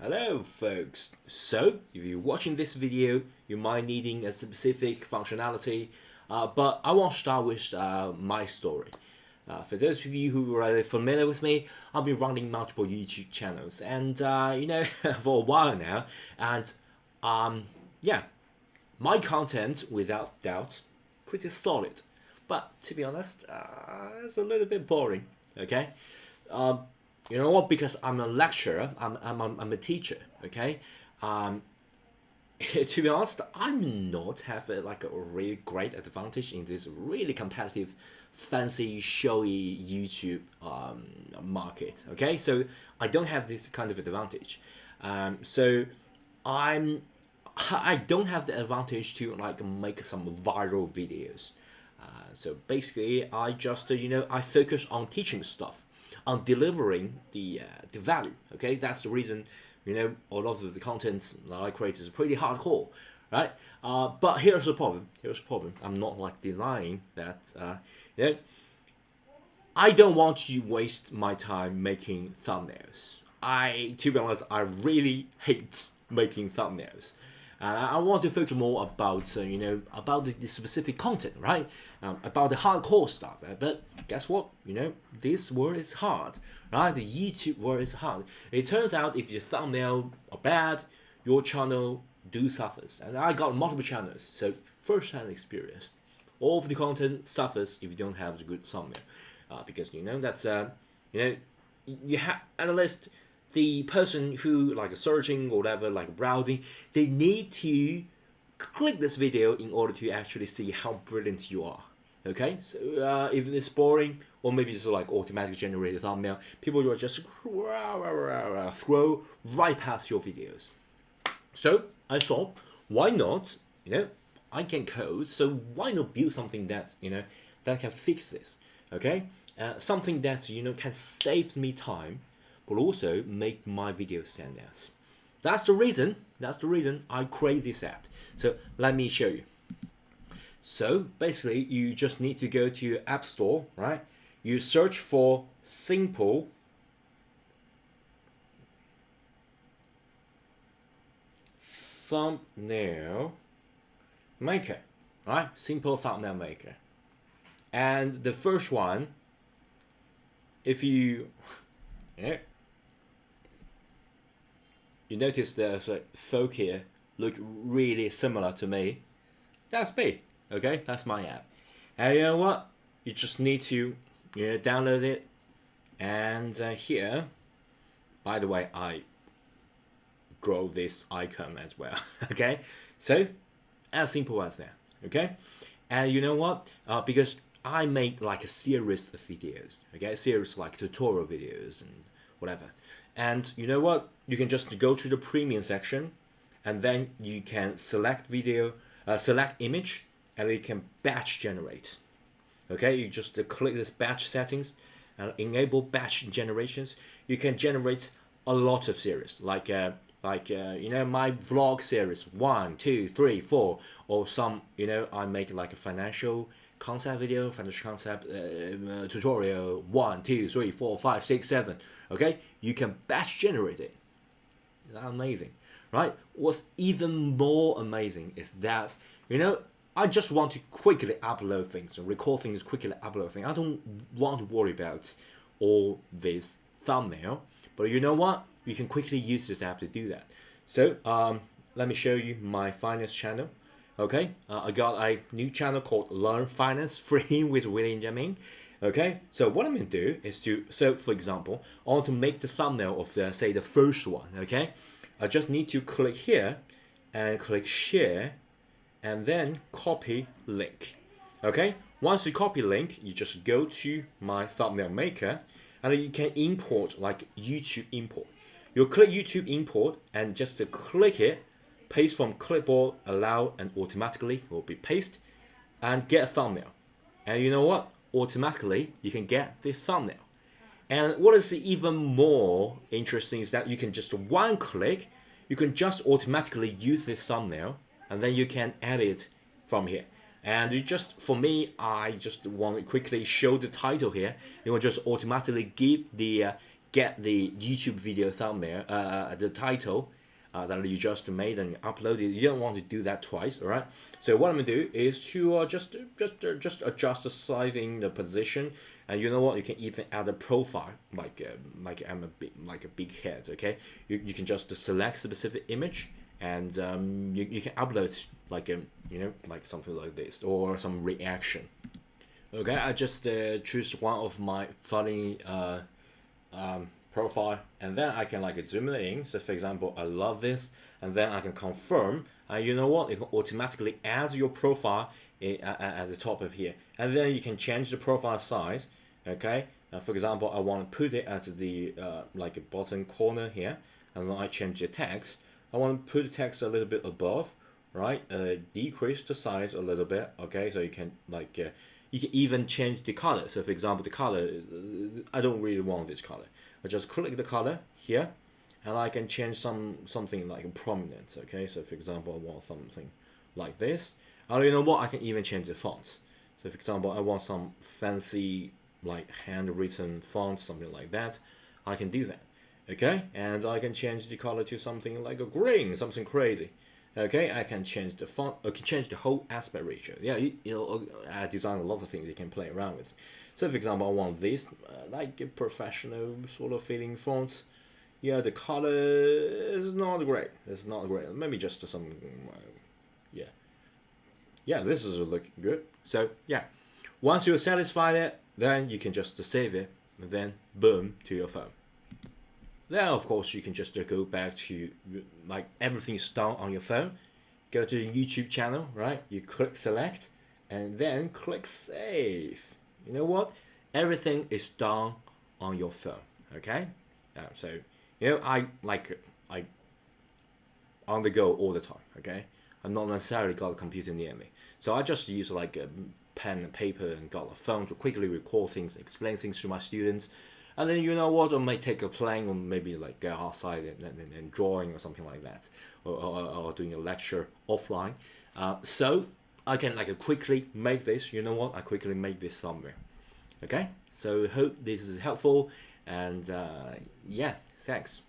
Hello folks, so if you're watching this video you might needing a specific functionality, but I want to start with my story. For those of you who are already familiar with me, I've been running multiple YouTube channels and for a while now, and yeah, my content without doubt pretty solid, but to be honest, it's a little bit boring. Okay. You know what? Because I'm a lecturer, I'm a teacher. Okay, to be honest, I'm not have like a really great advantage in this really competitive, fancy, showy YouTube market. Okay, so I don't have this kind of advantage. So I'm I don't have the advantage to like make some viral videos. So basically, I just I focus on teaching stuff, on delivering the value. Okay, that's the reason a lot of the content that I create is pretty hardcore, right? But here's the problem. I'm not like denying that. I don't want to waste my time making thumbnails. To be honest, I really hate making thumbnails. I want to focus more about about the specific content, right? About the hardcore stuff. But guess what? This world is hard, right? The YouTube world is hard. It turns out if your thumbnail are bad, your channel do suffers. And I got multiple channels, so first-hand experience. All of the content suffers if you don't have a good thumbnail, because that's you have at least the person who like searching or whatever, like browsing, they need to click this video in order to actually see how brilliant you are. Okay, so if it's boring or maybe just like automatic generated thumbnail, people will just scroll right past your videos. So I thought, why not? I can code, so why not build something that that can fix this? Okay, something that can save me time, but also make my video stand out. That's the reason I create this app. So let me show you. So basically, you just need to go to your App Store, right? You search for simple thumbnail maker, right? Simple thumbnail maker. And the first one, if you you notice there's a folk here look really similar to me. That's me. Okay, that's my app. And you know what? You just need to download it. And here, by the way, I grow this icon as well. Okay, so as simple as that. Okay, and you know what? Because I make like a series of videos. Okay, series like tutorial videos and whatever. And you know what? You can just go to the premium section, and then you can select video, select image, and you can batch generate. Okay, you just click this batch settings and enable batch generations. You can generate a lot of series, like my vlog series 1, 2, 3, 4, or some I make like a financial concept video, financial concept tutorial 1, 2, 3, 4, 5, 6, 7. Okay, you can batch generate it. That's amazing, right? What's even more amazing is that I just want to quickly upload things, record things, quickly upload things. I don't want to worry about all this thumbnail. But you know what? You can quickly use this app to do that. So let me show you my finance channel. Okay, I got a new channel called Learn Finance Free with William Jamin. Okay, so what I'm gonna do is so for example, I want to make the thumbnail of say the first one. Okay, I just need to click here and click share, and then copy link. Okay, once you copy link, you just go to my thumbnail maker, and you can import like YouTube import. You click YouTube import and just click it, paste from clipboard, allow, and automatically will be paste, and get a thumbnail. And you know what? Automatically you can get the thumbnail. And what is even more interesting is that you can just one click, you can just automatically use this thumbnail, and then you can edit from here. And for me, I just want to quickly show the title here. It will just automatically give the get the YouTube video thumbnail, the title that you just made and uploaded. You don't want to do that twice, all right? So what I'm gonna do is to just adjust the sizing, the position, and you know what? You can even add a profile, like I'm a big head, okay? You can just select specific image, and you can upload like like something like this or some reaction. Okay, I just choose one of my funny profile, and then I can like zoom it in. So for example, I love this, and then I can confirm. You know what? It can automatically add your profile at the top of here, and then you can change the profile size. Okay. For example, I want to put it at the like bottom corner here, and then I change the text. I want to put the text a little bit above, right? Decrease the size a little bit. Okay, so you can like you can even change the color. So for example, the color, I don't really want this color. I just click the color here, and I can change something like prominent. Okay, so for example, I want something like this. You know what? I can even change the fonts. So for example, I want some fancy like handwritten fonts, something like that. I can do that. Okay, and I can change the color to something like a green, something crazy. Okay, I can change the font. I can change the whole aspect ratio. Yeah, you know, I design a lot of things you can play around with. So, for example, I want this like a professional sort of feeling fonts. Yeah, the color is not great. It's not great. Maybe just some. Yeah, yeah, this is looking good. So yeah, once you're satisfied, then you can just save it, and then boom to your phone. Then of course you can just go back to like everything's done on your phone. Go to the YouTube channel, right? You click select, and then click save. You know what? Everything is done on your phone. Okay. So I on the go all the time. Okay. I'm not necessarily got a computer near me, so I just use like a pen and paper and got a phone to quickly record things, explain things to my students. And then you know what, I might take a plane or maybe like go outside and drawing or something like that, or doing a lecture offline. So I can like quickly make this. You know what? I quickly make this somewhere. Okay. So hope this is helpful, and yeah, thanks.